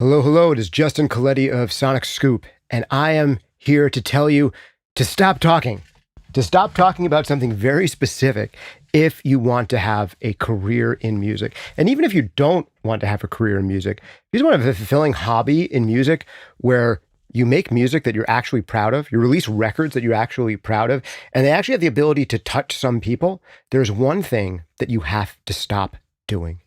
Hello, hello. It is Justin Coletti of SonicScoop, and I am here to tell you to stop talking, about something very specific if you want to have a career in music. And even if you don't want to have a career in music, you just want to have a fulfilling hobby in music where you make music that you're actually proud of, you release records that you're actually proud of, and they actually have the ability to touch some people. There's one thing that you have to stop doing.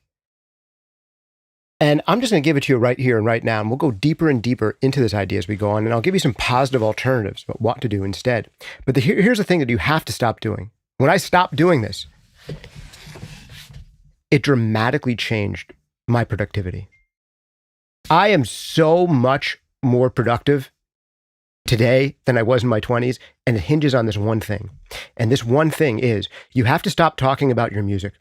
And I'm just going to give it to you right here and right now. And we'll go deeper and deeper into this idea as we go on. And I'll give you some positive alternatives about what to do instead. But here's the thing that you have to stop doing. When I stopped doing this, it dramatically changed my productivity. I am so much more productive today than I was in my 20s. And it hinges on this one thing. And this one thing is you have to stop talking about your music.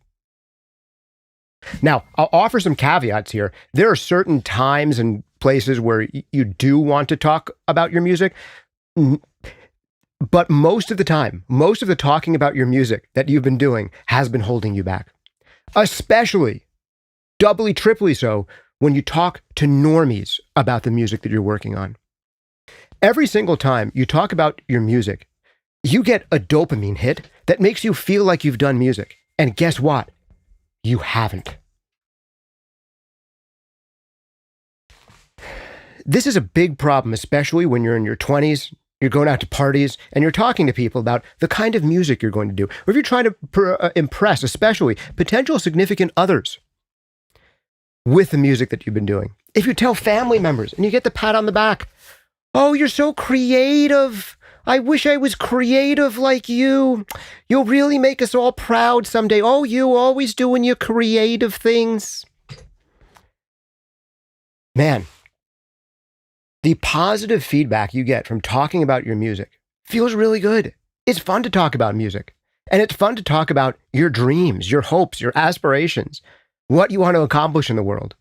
Now, I'll offer some caveats here. There are certain times and places where you do want to talk about your music, but most of the time, most of the talking about your music that you've been doing has been holding you back. Especially, doubly, triply so, when you talk to normies about the music that you're working on. Every single time you talk about your music, you get a dopamine hit that makes you feel like you've done music. And guess what? You haven't. This is a big problem, especially when you're in your 20s, you're going out to parties, and you're talking to people about the kind of music you're going to do. Or if you're trying to impress, especially potential significant others with the music that you've been doing. If you tell family members and you get the pat on the back, "Oh, you're so creative. I wish I was creative like you. You'll really make us all proud someday. Oh, you always doing your creative things." Man, the positive feedback you get from talking about your music feels really good. It's fun to talk about music. And it's fun to talk about your dreams, your hopes, your aspirations, what you want to accomplish in the world.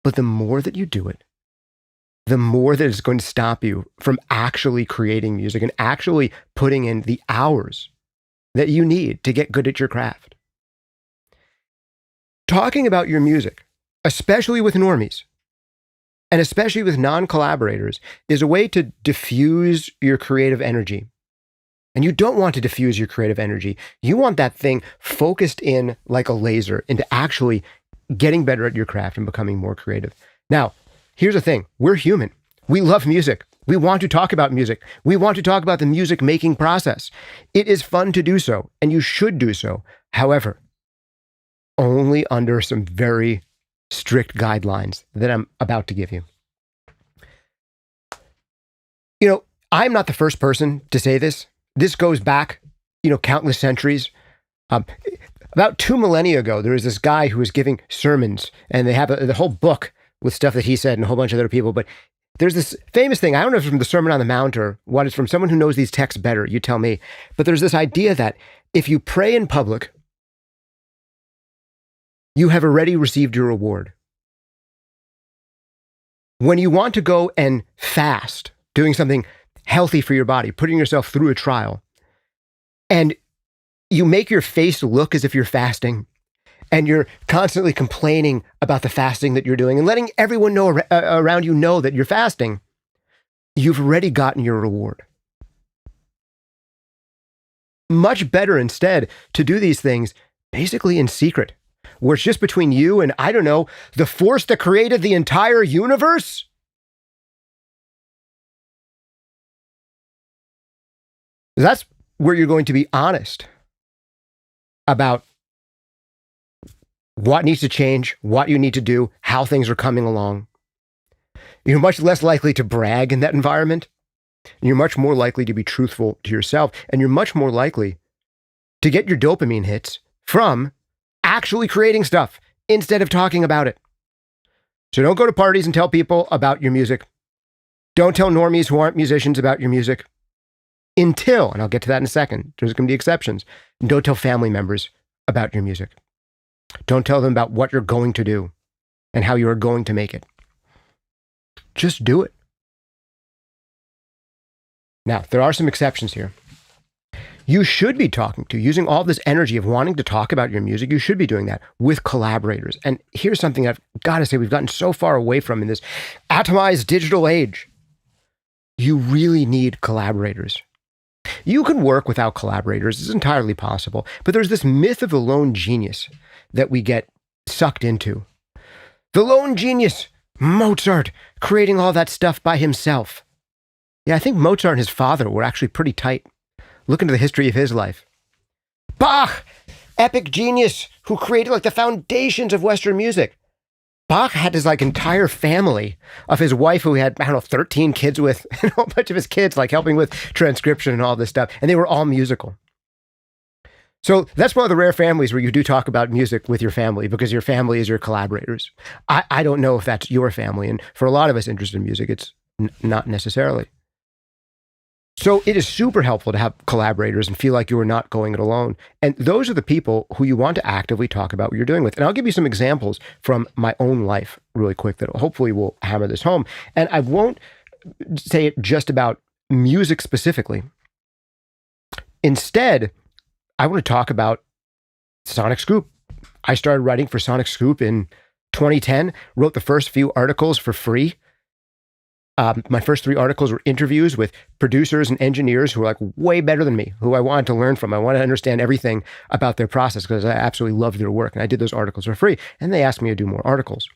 But the more that you do it, the more that it's going to stop you from actually creating music and actually putting in the hours that you need to get good at your craft. Talking about your music, especially with normies, and especially with non-collaborators, is a way to diffuse your creative energy. And you don't want to diffuse your creative energy. You want that thing focused in like a laser into actually getting better at your craft and becoming more creative. Now, here's the thing. We're human. We love music. We want to talk about music. We want to talk about the music making process. It is fun to do so, and you should do so. However, only under some very strict guidelines that I'm about to give you. You know, I'm not the first person to say this. This goes back, countless centuries. About 2 millennia ago, there was this guy who was giving sermons, and they have the whole book with stuff that he said and a whole bunch of other people. But there's this famous thing. I don't know if it's from the Sermon on the Mount or what. It's from someone who knows these texts better. You tell me. But there's this idea that if you pray in public, you have already received your reward. When you want to go and fast, doing something healthy for your body, putting yourself through a trial, and you make your face look as if you're fasting, and you're constantly complaining about the fasting that you're doing and letting everyone know around you know that you're fasting, you've already gotten your reward. Much better instead to do these things basically in secret, where it's just between you and, I don't know, the force that created the entire universe. That's where you're going to be honest about what needs to change, what you need to do, how things are coming along. You're much less likely to brag in that environment. And you're much more likely to be truthful to yourself. And you're much more likely to get your dopamine hits from actually creating stuff instead of talking about it. So don't go to parties and tell people about your music. Don't tell normies who aren't musicians about your music. Until, and I'll get to that in a second, there's going to be exceptions. And don't tell family members about your music. Don't tell them about what you're going to do and how you are going to make it. Just do it. Now, there are some exceptions here. You should be talking to, using all this energy of wanting to talk about your music, you should be doing that with collaborators. And here's something I've got to say we've gotten so far away from in this atomized digital age. You really need collaborators. You can work without collaborators. It's entirely possible. But there's this myth of the lone genius that we get sucked into. The lone genius, Mozart, creating all that stuff by himself. Yeah, I think Mozart and his father were actually pretty tight. Look into the history of his life. Bach, epic genius who created like the foundations of Western music. Bach had his like entire family of his wife who he had, 13 kids with, and a whole bunch of his kids like helping with transcription and all this stuff. And they were all musical. So that's one of the rare families where you do talk about music with your family because your family is your collaborators. I don't know if that's your family. And for a lot of us interested in music, it's not necessarily. So it is super helpful to have collaborators and feel like you are not going it alone. And those are the people who you want to actively talk about what you're doing with. And I'll give you some examples from my own life really quick that hopefully will hammer this home. And I won't say it just about music specifically. Instead, I want to talk about SonicScoop. I started writing for SonicScoop in 2010, wrote the first few articles for free. My first 3 articles were interviews with producers and engineers who were like way better than me, who I wanted to learn from. I wanted to understand everything about their process because I absolutely loved their work. And I did those articles for free. And they asked me to do more articles.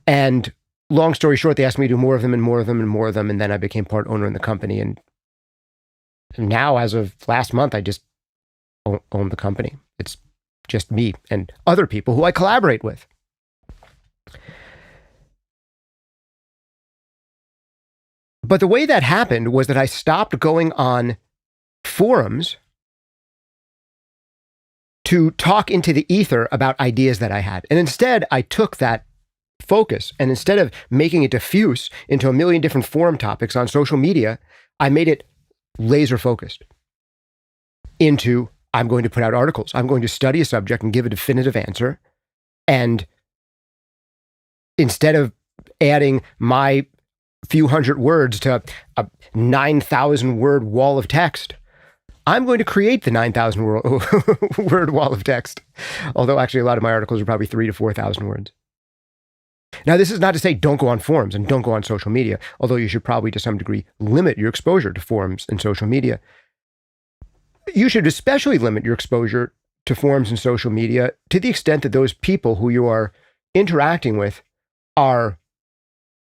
And long story short, they asked me to do more of them and more of them and more of them. And then I became part owner in the company. And now, as of last month, I just own the company. It's just me and other people who I collaborate with. But the way that happened was that I stopped going on forums to talk into the ether about ideas that I had. And instead, I took that focus and instead of making it diffuse into a million different forum topics on social media, I made it laser focused into I'm going to put out articles. I'm going to study a subject and give a definitive answer. And instead of adding my few hundred words to a 9,000 word wall of text, I'm going to create the 9,000 word wall of text. Although actually a lot of my articles are probably 3,000 to 4,000 words. Now, this is not to say don't go on forums and don't go on social media, although you should probably to some degree limit your exposure to forums and social media. You should especially limit your exposure to forums and social media to the extent that those people who you are interacting with are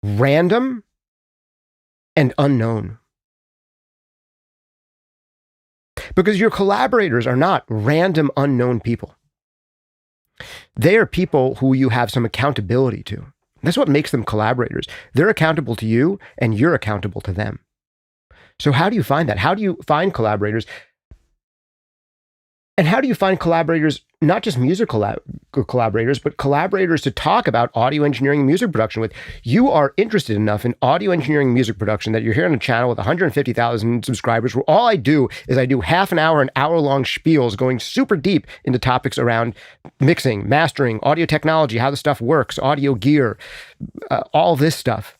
random and unknown. Because your collaborators are not random, unknown people. They are people who you have some accountability to. That's what makes them collaborators. They're accountable to you and you're accountable to them. So how do you find that? How do you find collaborators? And how do you find collaborators, not just music collaborators, but collaborators to talk about audio engineering and music production with? You are interested enough in audio engineering and music production that you're here on a channel with 150,000 subscribers where all I do is I do half an hour and hour-long spiels going super deep into topics around mixing, mastering, audio technology, how the stuff works, audio gear, all this stuff.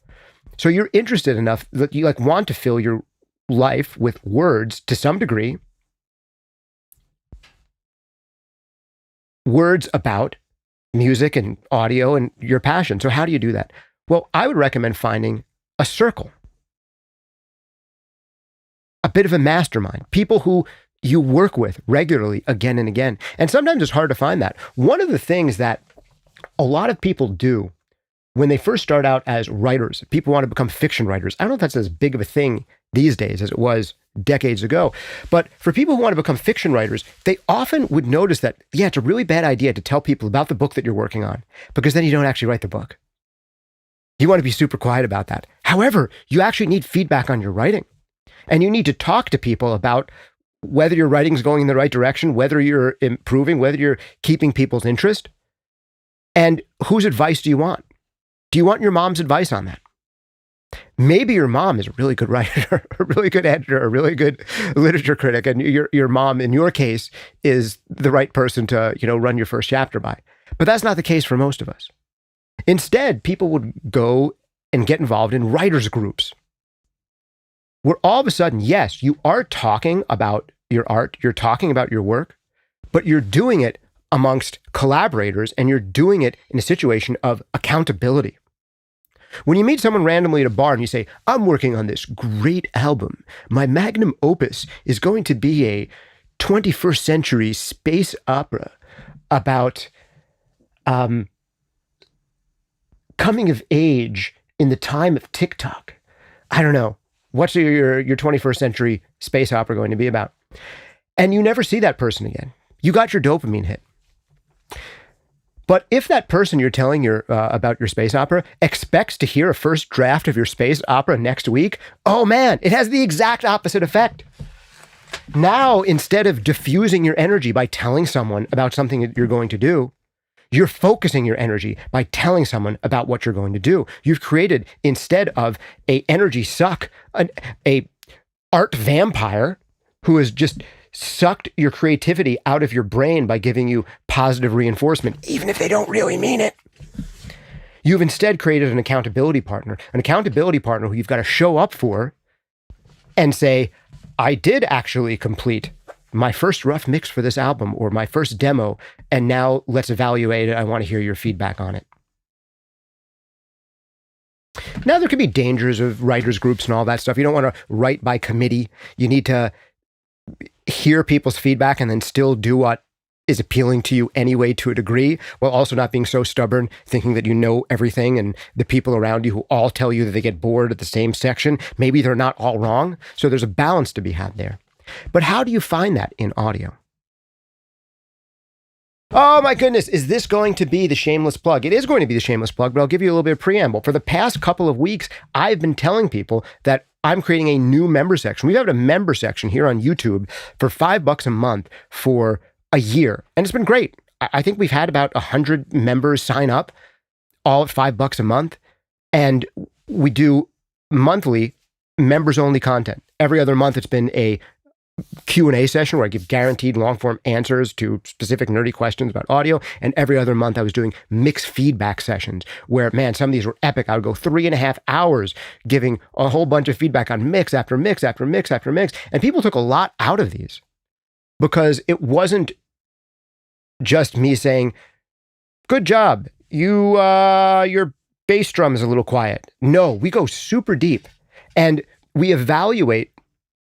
So you're interested enough that you want to fill your life with words to some degree, words about music and audio and your passion. So how do you do that? Well, I would recommend finding a circle, a bit of a mastermind, people who you work with regularly again and again. And sometimes it's hard to find that. One of the things that a lot of people do when they first start out as writers, people want to become fiction writers. I don't know if that's as big of a thing these days as it was decades ago. But for people who want to become fiction writers, they often would notice that, yeah, it's a really bad idea to tell people about the book that you're working on, because then you don't actually write the book. You want to be super quiet about that. However, you actually need feedback on your writing. And you need to talk to people about whether your writing is going in the right direction, whether you're improving, whether you're keeping people's interest. And whose advice do you want? Do you want your mom's advice on that? Maybe your mom is a really good writer, a really good editor, a really good literature critic, and your mom, in your case, is the right person to, run your first chapter by. But that's not the case for most of us. Instead, people would go and get involved in writers' groups, where all of a sudden, yes, you are talking about your art, you're talking about your work, but you're doing it amongst collaborators and you're doing it in a situation of accountability. When you meet someone randomly at a bar and you say, I'm working on this great album, my magnum opus is going to be a 21st century space opera about coming of age in the time of TikTok. I don't know. What's your 21st century space opera going to be about? And you never see that person again. You got your dopamine hit. But if that person you're telling about your space opera expects to hear a first draft of your space opera next week, oh man, it has the exact opposite effect. Now, instead of diffusing your energy by telling someone about something that you're going to do, you're focusing your energy by telling someone about what you're going to do. You've created, instead of a energy suck, a art vampire who has just sucked your creativity out of your brain by giving you positive reinforcement, even if they don't really mean it. You've instead created an accountability partner who you've got to show up for and say, I did actually complete my first rough mix for this album or my first demo, and now let's evaluate it. I want to hear your feedback on it. Now, there could be dangers of writers' groups and all that stuff. You don't want to write by committee. You need to hear people's feedback and then still do what is appealing to you anyway to a degree, while also not being so stubborn, thinking that you know everything, and the people around you who all tell you that they get bored at the same section, maybe they're not all wrong. So there's a balance to be had there. But how do you find that in audio? Oh my goodness, is this going to be the shameless plug? It is going to be the shameless plug, but I'll give you a little bit of preamble. For the past couple of weeks, I've been telling people that I'm creating a new member section. We've had a member section here on YouTube for $5 a month for a year, and it's been great. I think we've had about 100 members sign up, all at $5 a month, and we do monthly members-only content. Every other month, it's been a Q&A session where I give guaranteed long-form answers to specific nerdy questions about audio. And every other month I was doing mixed feedback sessions where, man, some of these were epic. I would go 3.5 hours giving a whole bunch of feedback on mix after mix after mix after mix. And people took a lot out of these because it wasn't just me saying, good job, your bass drum is a little quiet. No, we go super deep and we evaluate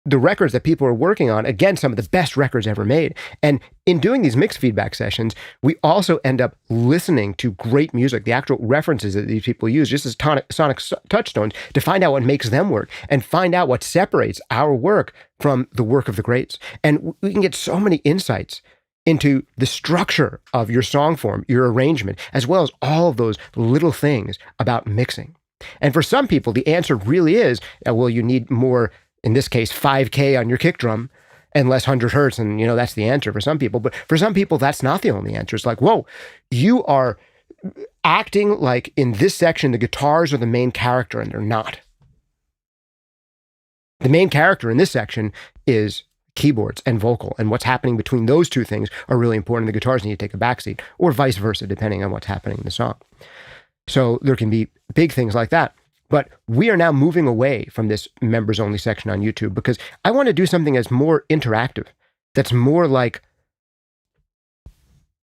the records that people are working on, again, some of the best records ever made. And in doing these mixed feedback sessions, we also end up listening to great music, the actual references that these people use, just as sonic touchstones, to find out what makes them work and find out what separates our work from the work of the greats. And we can get so many insights into the structure of your song form, your arrangement, as well as all of those little things about mixing. And for some people, the answer really is, well, you need more, in this case, 5K on your kick drum and less 100 hertz. And, that's the answer for some people. But for some people, that's not the only answer. It's like, whoa, you are acting like in this section, the guitars are the main character, and they're not. The main character in this section is keyboards and vocal. And what's happening between those two things are really important. The guitars need to take a backseat, or vice versa, depending on what's happening in the song. So there can be big things like that. But we are now moving away from this members only section on YouTube because I want to do something that's more interactive, that's more like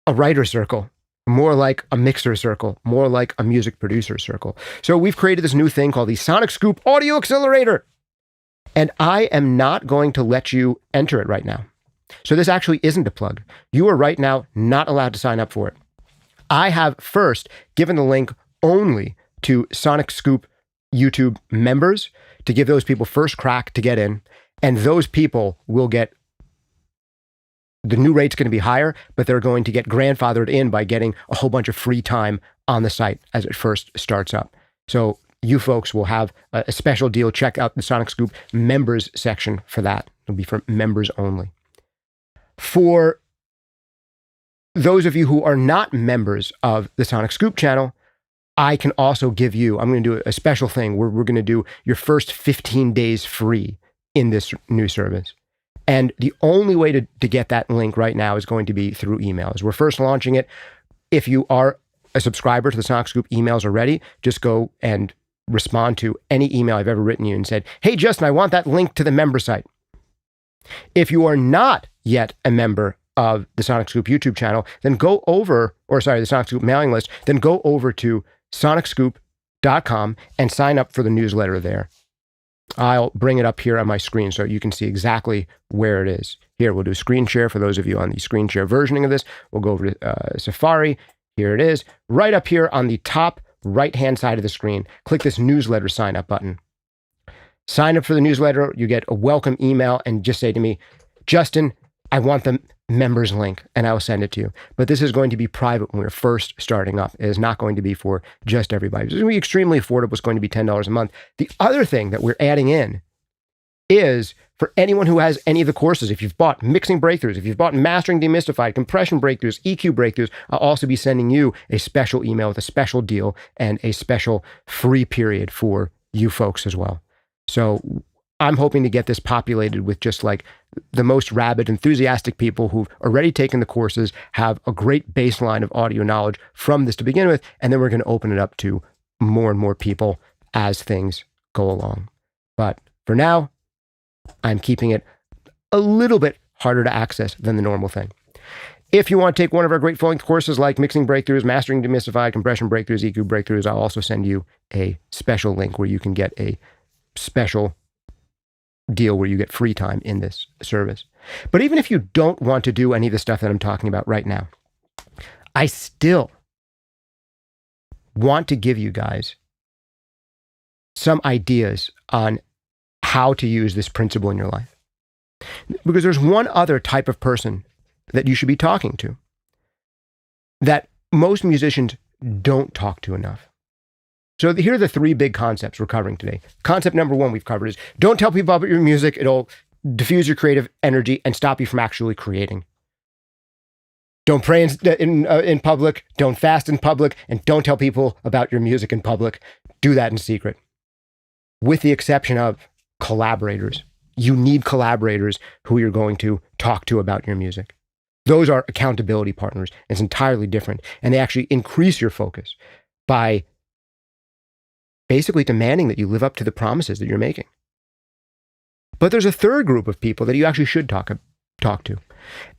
a writer circle, more like a mixer circle, more like a music producer circle. So we've created this new thing called the SonicScoop Audio Accelerator. And I am not going to let you enter it right now. So this actually isn't a plug. You are right now not allowed to sign up for it. I have first given the link only to SonicScoop YouTube members to give those people first crack to get in. And those people will get, the new rate's going to be higher, but they're going to get grandfathered in by getting a whole bunch of free time on the site as it first starts up. So you folks will have a special deal. Check out the SonicScoop members section for that. It'll be for members only. For those of you who are not members of the SonicScoop channel, I can also give you, I'm going to do a special thing where we're going to do your first 15 days free in this new service. And the only way to get that link right now is going to be through email. As we're first launching it, if you are a subscriber to the SonicScoop emails already, just go and respond to any email I've ever written you and said, hey, Justin, I want that link to the member site. If you are not yet a member of the SonicScoop YouTube channel, then go over, the SonicScoop mailing list, then go over to SonicScoop.com and sign up for the newsletter there. I'll bring it up here on my screen so you can see exactly where it is. Here, we'll do screen share for those of you on the screen share versioning of this. We'll go over to Safari. Here it is. Right up here on the top right-hand side of the screen, click this newsletter sign up button. Sign up for the newsletter. You get a welcome email and just say to me, Justin, I want the members link, and I will send it to you. But this is going to be private when we're first starting up. It is not going to be for just everybody. It's going to be extremely affordable. It's going to be $10 a month. The other thing that we're adding in is for anyone who has any of the courses. If you've bought Mixing Breakthroughs, if you've bought Mastering Demystified, Compression Breakthroughs, EQ Breakthroughs, I'll also be sending you a special email with a special deal and a special free period for you folks as well. So I'm hoping to get this populated with just like the most rabid, enthusiastic people who've already taken the courses, have a great baseline of audio knowledge from this to begin with, and then we're going to open it up to more and more people as things go along. But for now, I'm keeping it a little bit harder to access than the normal thing. If you want to take one of our great full-length courses like Mixing Breakthroughs, Mastering Demystified, Compression Breakthroughs, EQ Breakthroughs, I'll also send you a special link where you can get a special deal where you get free time in this service. But even if you don't want to do any of the stuff that I'm talking about right now, I still want to give you guys some ideas on how to use this principle in your life. Because there's one other type of person that you should be talking to that most musicians don't talk to enough. So here are the three big concepts we're covering today. Concept number one we've covered is don't tell people about your music. It'll diffuse your creative energy and stop you from actually creating. Don't pray in public, don't fast in public, and don't tell people about your music in public. Do that in secret. With the exception of collaborators. You need collaborators who you're going to talk to about your music. Those are accountability partners. It's entirely different. And they actually increase your focus by basically demanding that you live up to the promises that you're making. But there's a third group of people that you actually should talk to.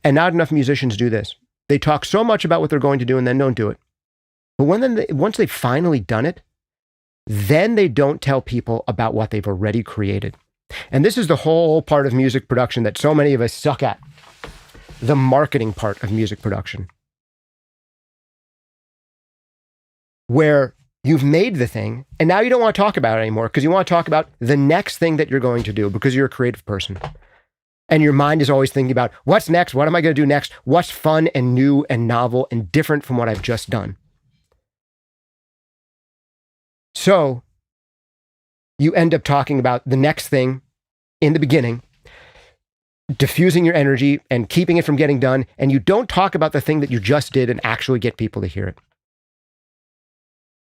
And not enough musicians do this. They talk so much about what they're going to do and then don't do it. But once they've finally done it, then they don't tell people about what they've already created. And this is the whole part of music production that so many of us suck at. The marketing part of music production. Where you've made the thing, and now you don't want to talk about it anymore because you want to talk about the next thing that you're going to do because you're a creative person. And your mind is always thinking about what's next? What am I going to do next? What's fun and new and novel and different from what I've just done? So you end up talking about the next thing in the beginning, diffusing your energy and keeping it from getting done. And you don't talk about the thing that you just did and actually get people to hear it.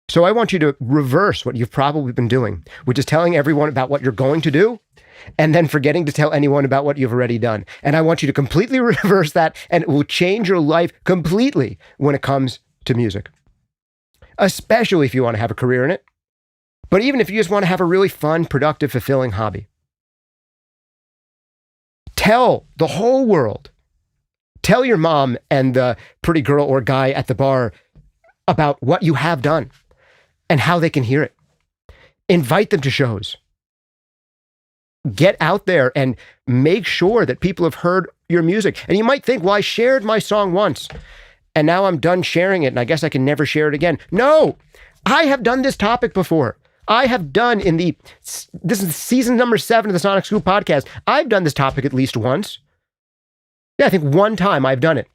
So I want you to reverse what you've probably been doing, which is telling everyone about what you're going to do and then forgetting to tell anyone about what you've already done. And I want you to completely reverse that, and it will change your life completely when it comes to music, especially if you want to have a career in it. But even if you just want to have a really fun, productive, fulfilling hobby. Tell the whole world, tell your mom and the pretty girl or guy at the bar about what you have done and how they can hear it. Invite them to shows. Get out there and make sure that people have heard your music. And you might think, well, I shared my song once and now I'm done sharing it and I guess I can never share it again. No, I have done this topic before. I have done this is season number 7 of the SonicScoop podcast. I've done this topic at least once. Yeah, I think one time I've done it.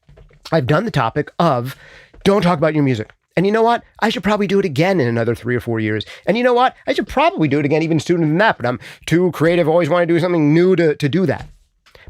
I've done the topic of don't talk about your music. And you know what? I should probably do it again in another 3 or 4 years. And you know what? I should probably do it again even sooner than that, but I'm too creative. Always want to do something new to do that.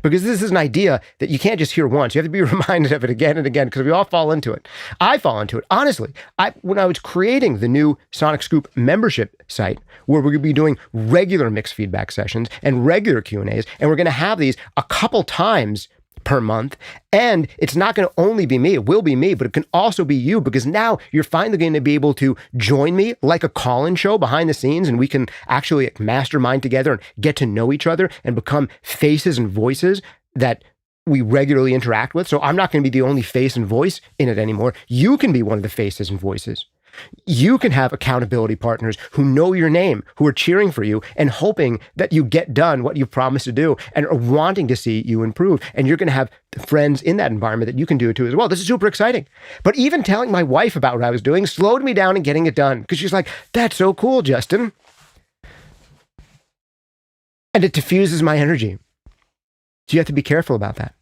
Because this is an idea that you can't just hear once. You have to be reminded of it again and again because we all fall into it. I fall into it. Honestly, when I was creating the new SonicScoop membership site, where we're going to be doing regular mixed feedback sessions and regular Q&As, and we're going to have these a couple times per month. And it's not going to only be me. It will be me, but it can also be you, because now you're finally going to be able to join me like a call-in show behind the scenes, and we can actually mastermind together and get to know each other and become faces and voices that we regularly interact with. So I'm not going to be the only face and voice in it anymore. You can be one of the faces and voices. You can have accountability partners who know your name, who are cheering for you and hoping that you get done what you promised to do and are wanting to see you improve. And you're going to have friends in that environment that you can do it to as well. This is super exciting. But even telling my wife about what I was doing slowed me down in getting it done, because she's like, that's so cool, Justin. And it diffuses my energy. So you have to be careful about that.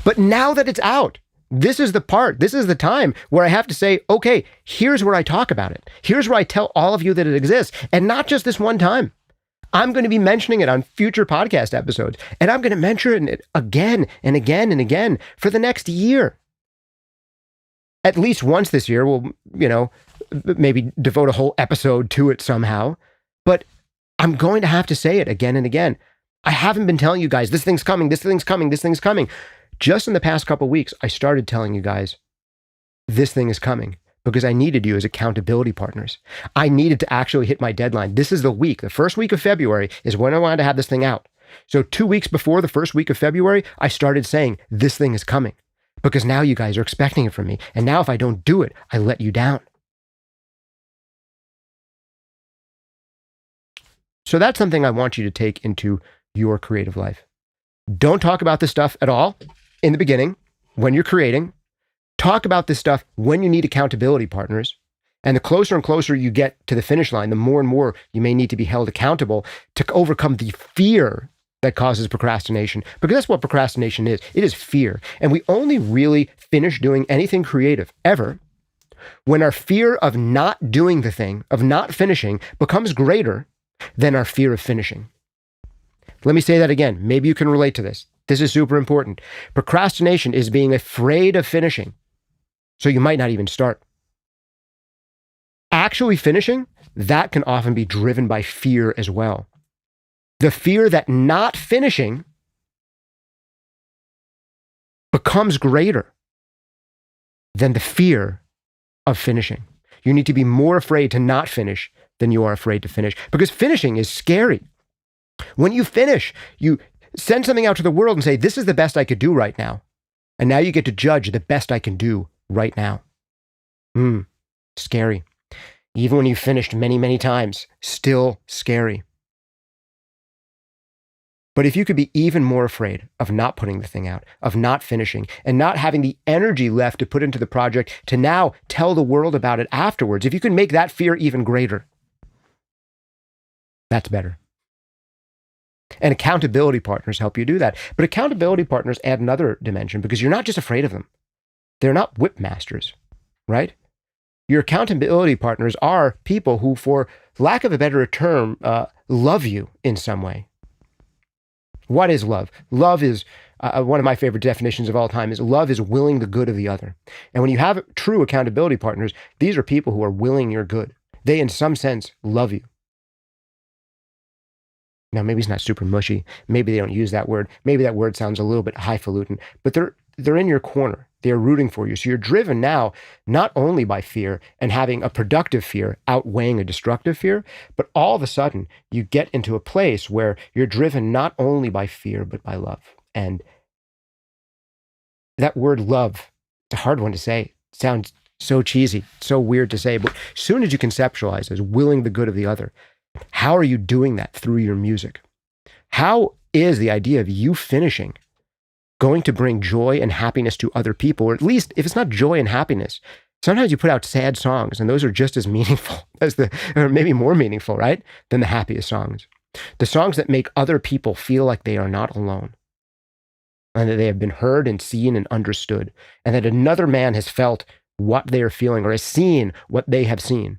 But now that it's out, this is the time where I have to say, okay, here's where I talk about it. Here's where I tell all of you that it exists. And not just this one time. I'm going to be mentioning it on future podcast episodes. And I'm going to mention it again and again and again for the next year. At least once this year, we'll, maybe devote a whole episode to it somehow. But I'm going to have to say it again and again. I haven't been telling you guys, this thing's coming, this thing's coming, this thing's coming. Just in the past couple of weeks, I started telling you guys, this thing is coming, because I needed you as accountability partners. I needed to actually hit my deadline. This is the first week of February is when I wanted to have this thing out. So 2 weeks before the first week of February, I started saying, this thing is coming, because now you guys are expecting it from me. And now if I don't do it, I let you down. So that's something I want you to take into your creative life. Don't talk about this stuff at all in the beginning when you're creating. Talk about this stuff when you need accountability partners. And the closer and closer you get to the finish line, the more and more you may need to be held accountable to overcome the fear that causes procrastination. Because that's what procrastination is. It is fear. And we only really finish doing anything creative ever when our fear of not doing the thing, of not finishing, becomes greater than our fear of finishing. Let me say that again. Maybe you can relate to this. This is super important. Procrastination is being afraid of finishing, so you might not even start. Actually finishing, that can often be driven by fear as well. The fear that not finishing becomes greater than the fear of finishing. You need to be more afraid to not finish than you are afraid to finish, because finishing is scary. When you finish, you send something out to the world and say, this is the best I could do right now. And now you get to judge the best I can do right now. Scary. Even when you finished many, many times, still scary. But if you could be even more afraid of not putting the thing out, of not finishing, and not having the energy left to put into the project to now tell the world about it afterwards, if you can make that fear even greater, that's better. And accountability partners help you do that. But accountability partners add another dimension, because you're not just afraid of them. They're not whip masters, right? Your accountability partners are people who, for lack of a better term, love you in some way. What is love? Love is, one of my favorite definitions of all time is love is willing the good of the other. And when you have true accountability partners, these are people who are willing your good. They, in some sense, love you. Now, maybe it's not super mushy. Maybe they don't use that word. Maybe that word sounds a little bit highfalutin, but they're in your corner. They're rooting for you. So you're driven now, not only by fear and having a productive fear outweighing a destructive fear, but all of a sudden you get into a place where you're driven not only by fear, but by love. And that word love, it's a hard one to say. It sounds so cheesy, so weird to say, but as soon as you conceptualize as willing the good of the other, how are you doing that through your music? How is the idea of you finishing going to bring joy and happiness to other people? Or at least if it's not joy and happiness, sometimes you put out sad songs and those are just as meaningful as or maybe more meaningful, right? Than the happiest songs. The songs that make other people feel like they are not alone and that they have been heard and seen and understood, and that another man has felt what they are feeling or has seen what they have seen.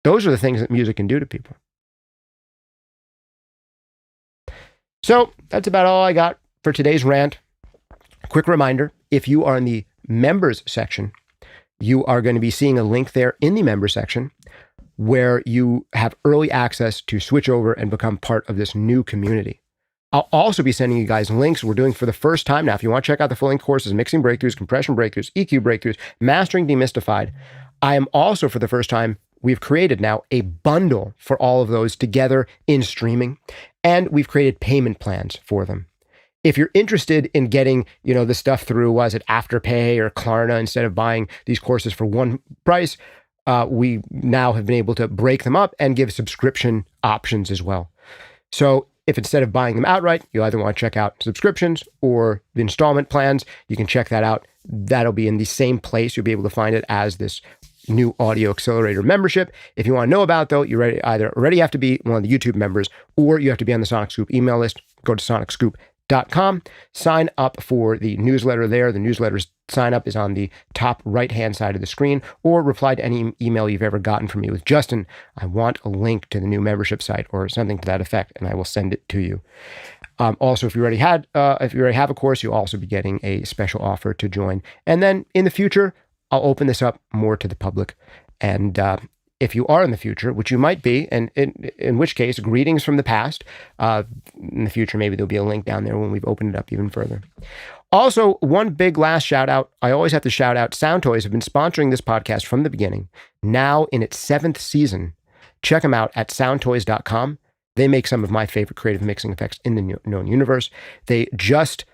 Those are the things that music can do to people. So that's about all I got for today's rant. Quick reminder, if you are in the members section, you are going to be seeing a link there in the members section where you have early access to switch over and become part of this new community. I'll also be sending you guys links we're doing for the first time now. If you want to check out the full-length courses, Mixing Breakthroughs, Compression Breakthroughs, EQ Breakthroughs, Mastering Demystified, I am also, for the first time, we've created now a bundle for all of those together in streaming, and we've created payment plans for them. If you're interested in getting, the stuff through, was it Afterpay or Klarna, instead of buying these courses for one price, we now have been able to break them up and give subscription options as well. So if instead of buying them outright, you either want to check out subscriptions or the installment plans, you can check that out. That'll be in the same place. You'll be able to find it as this new Audio Accelerator membership. If you want to know about, though, you either already have to be one of the YouTube members, or you have to be on the SonicScoop email list. Go to SonicScoop.com, sign up for the newsletter there. The newsletter's sign up is on the top right-hand side of the screen, or reply to any email you've ever gotten from me with, Justin, I want a link to the new membership site, or something to that effect, and I will send it to you. Also, if you already have a course, you'll also be getting a special offer to join. And then in the future, I'll open this up more to the public. And if you are in the future, which you might be, and in which case, greetings from the past. In the future, maybe there'll be a link down there when we've opened it up even further. Also, one big last shout out. I always have to shout out, Sound Toys have been sponsoring this podcast from the beginning, now in its 7th season. Check them out at soundtoys.com. They make some of my favorite creative mixing effects in the known universe. They just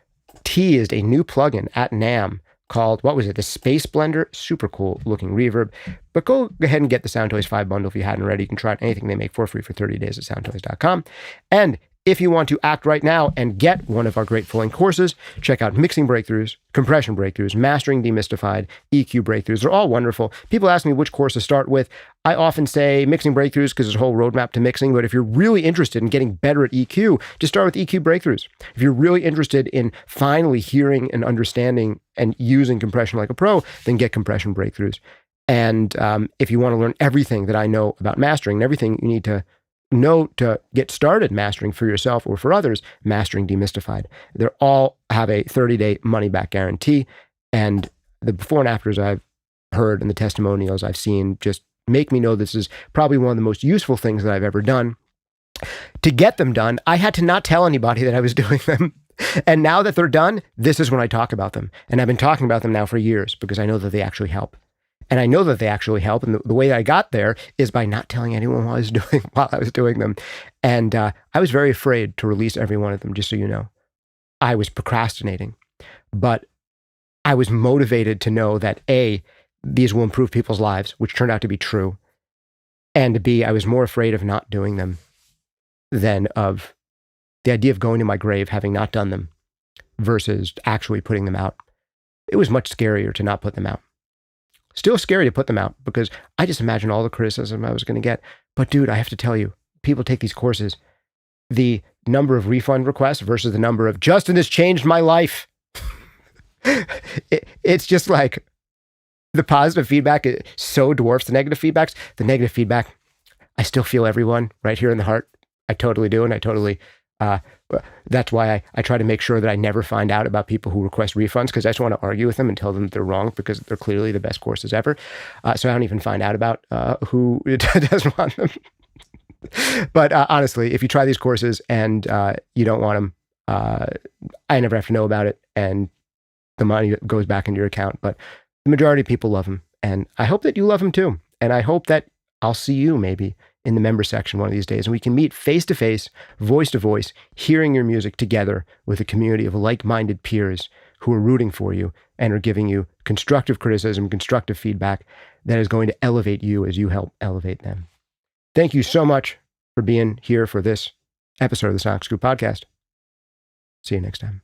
teased a new plugin at NAMM called, the Space Blender. Super cool looking reverb. But go ahead and get the SoundToys 5 bundle if you hadn't already. You can try out anything they make for free for 30 days at soundtoys.com. And if you want to act right now and get one of our great full-length courses, check out Mixing Breakthroughs, Compression Breakthroughs, Mastering Demystified, EQ Breakthroughs. They're all wonderful. People ask me which course to start with. I often say Mixing Breakthroughs because there's a whole roadmap to mixing. But if you're really interested in getting better at EQ, just start with EQ Breakthroughs. If you're really interested in finally hearing and understanding and using compression like a pro, then get Compression Breakthroughs. And if you want to learn everything that I know about mastering and everything you need to know to get started mastering for yourself or for others, Mastering Demystified. They all have a 30-day money-back guarantee. And the before and afters I've heard and the testimonials I've seen just make me know this is probably one of the most useful things that I've ever done. To get them done, I had to not tell anybody that I was doing them. And now that they're done, this is when I talk about them. And I've been talking about them now for years because I know that they actually help. And I know that they actually help. And the way that I got there is by not telling anyone while I was doing them. And I was very afraid to release every one of them, just so you know. I was procrastinating. But I was motivated to know that A, these will improve people's lives, which turned out to be true. And B, I was more afraid of not doing them than of the idea of going to my grave having not done them versus actually putting them out. It was much scarier to not put them out. Still scary to put them out because I just imagine all the criticism I was going to get. But dude, I have to tell you, people take these courses, the number of refund requests versus the number of, Justin, this changed my life. It's just like the positive feedback so dwarfs the negative feedbacks. The negative feedback, I still feel everyone right here in the heart. I totally do. And I totally, that's why I try to make sure that I never find out about people who request refunds, because I just want to argue with them and tell them that they're wrong because they're clearly the best courses ever. So I don't even find out about who doesn't want them. But honestly, if you try these courses and you don't want them, I never have to know about it and the money goes back into your account. But the majority of people love them. And I hope that you love them too. And I hope that I'll see you maybe in the member section one of these days, and we can meet face to face, voice to voice, hearing your music together with a community of like-minded peers who are rooting for you and are giving you constructive criticism, constructive feedback that is going to elevate you as you help elevate them. Thank you so much for being here for this episode of the SonicScoop podcast. See you next time.